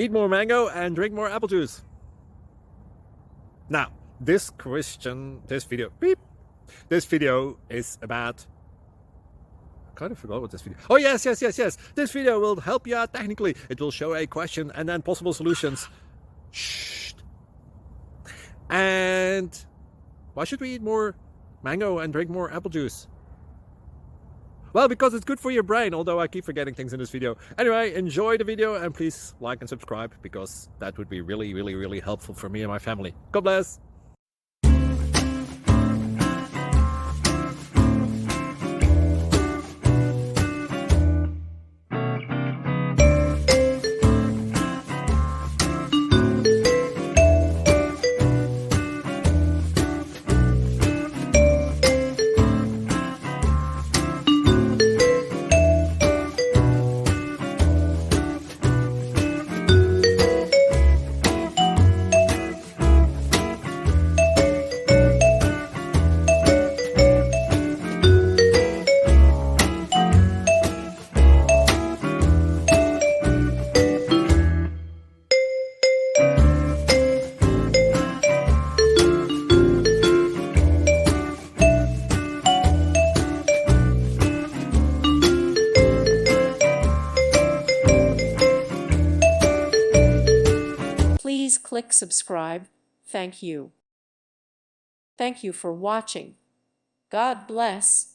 Eat more mango and drink more apple juice. Now, this video is about... I kind of forgot what this video... Oh, yes. This video will help you out technically. It will show a question and then possible solutions. Shh. And why should we eat more mango and drink more apple juice? Well, because it's good for your brain, although I keep forgetting things in this video. Anyway, enjoy the video and please like and subscribe, because that would be really helpful for me and my family. God bless! Please click subscribe. Thank you. Thank you for watching. God bless.